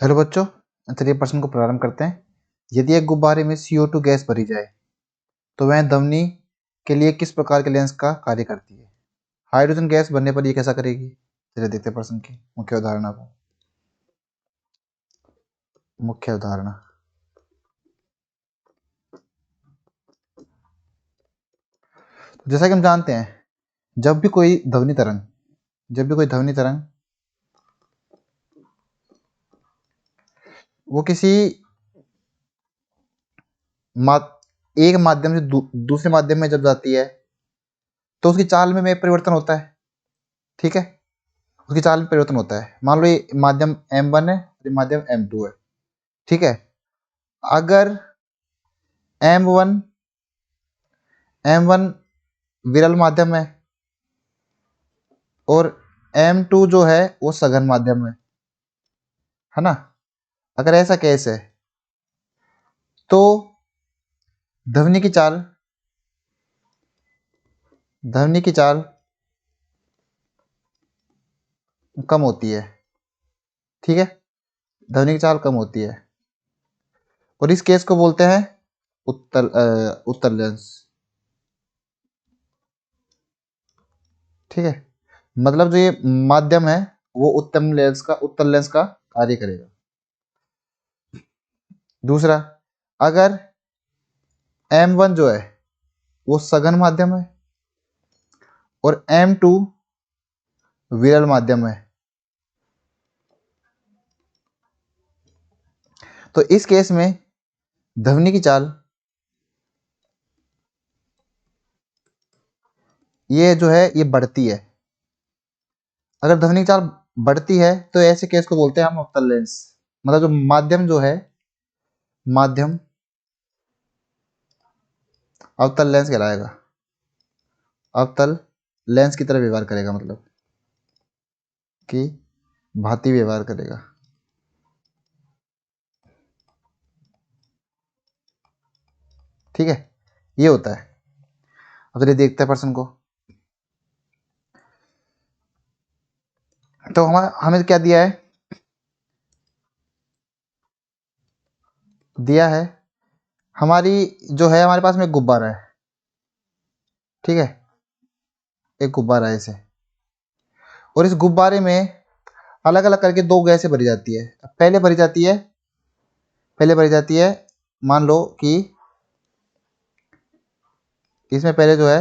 Hello बच्चों, चलिए प्रश्न को प्रारंभ करते हैं। यदि एक गुब्बारे में CO2 गैस भरी जाए तो वह ध्वनि के लिए किस प्रकार के लेंस का कार्य करती है? हाइड्रोजन गैस भरने पर यह कैसा करेगी? चलिए देखते हैं प्रश्न की मुख्य उदाहरण को। मुख्य उदाहरण, तो जैसा कि हम जानते हैं, जब भी कोई ध्वनि तरंग वो किसी एक माध्यम से दूसरे माध्यम में जब जाती है तो उसकी चाल में परिवर्तन होता है। ठीक है, उसकी चाल में परिवर्तन होता है। मान लो ये माध्यम M1 है, ये माध्यम M2 है। ठीक है, अगर M1 विरल माध्यम है और M2 जो है वो सघन माध्यम है ना। अगर ऐसा केस है तो ध्वनि की चाल कम होती है। ठीक है, ध्वनि की चाल कम होती है और इस केस को बोलते हैं उत्तल लेंस। ठीक है, मतलब जो ये माध्यम है वो उत्तल लेंस का कार्य करेगा। दूसरा, अगर M1 जो है वो सघन माध्यम है और M2 विरल माध्यम है, तो इस केस में ध्वनि की चाल ये जो है ये बढ़ती है। अगर ध्वनि की चाल बढ़ती है तो ऐसे केस को बोलते हैं हम अवतल लेंस। मतलब जो माध्यम अवतल लेंस कहलाएगा। अवतल लेंस की तरह व्यवहार करेगा, मतलब कि भांति व्यवहार करेगा। ठीक है, ये होता है। अब चलिए देखते हैं प्रश्न को। तो हमें क्या दिया है हमारी जो है हमारे पास में एक गुब्बारा है। ठीक है, एक गुब्बारा है इसे, और इस गुब्बारे में अलग अलग करके दो गैसें भरी जाती है। पहले भरी जाती है मान लो कि इसमें पहले जो है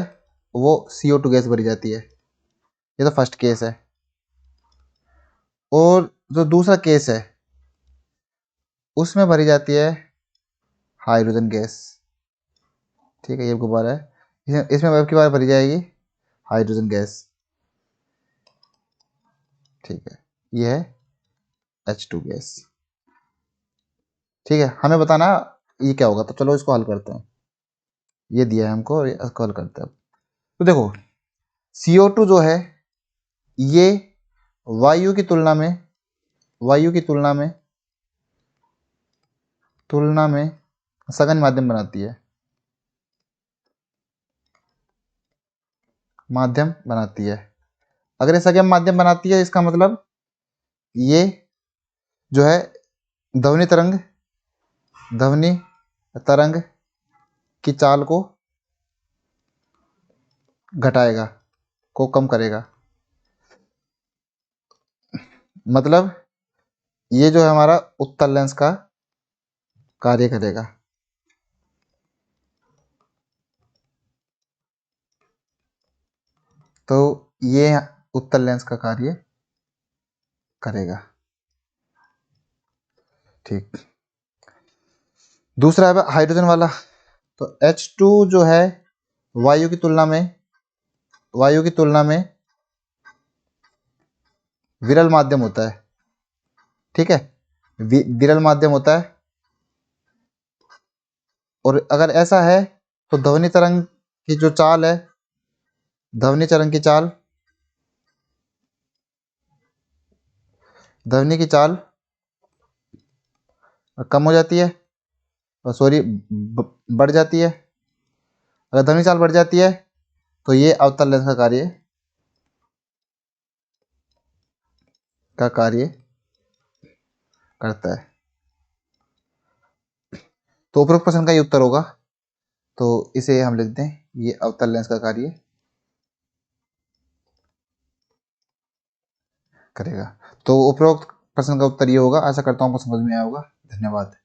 वो CO2 गैस भरी जाती है। ये तो फर्स्ट केस है। और जो दूसरा केस है उसमें भरी जाती है हाइड्रोजन गैस। ठीक है, ये गुब्बारा है, इसमें अब की बार भरी जाएगी हाइड्रोजन गैस। ठीक है, ये है H2 गैस। ठीक है, हमें बताना ये क्या होगा। तो चलो इसको हल करते हैं। ये दिया है हमको, इसको हल करते हैं। तो देखो, CO2 जो है ये वायु की तुलना में सघन माध्यम बनाती है। अगर ये सघन माध्यम बनाती है, इसका मतलब ये जो है ध्वनि तरंग की चाल को घटाएगा, को कम करेगा। मतलब ये जो है हमारा उत्तल लेंस का कार्य करेगा। तो ये उत्तल लेंस का कार्य करेगा। ठीक, दूसरा है हाइड्रोजन वाला। तो H2 जो है वायु की तुलना में विरल माध्यम होता है। ठीक है, विरल माध्यम होता है। और अगर ऐसा है तो ध्वनि तरंग की जो चाल है, ध्वनि तरंग की चाल ध्वनि की चाल कम हो जाती है, सॉरी बढ़ जाती है। अगर ध्वनि चाल बढ़ जाती है तो ये अवतल लेंस का कार्य करता है। तो उपरोक्त प्रश्न का ये उत्तर होगा। तो इसे हम लिख दें, ये अवतल लेंस का कार्य करेगा। तो उपरोक्त प्रश्न का उत्तर ये होगा। आशा करता हूँ आपको समझ में आया होगा। धन्यवाद।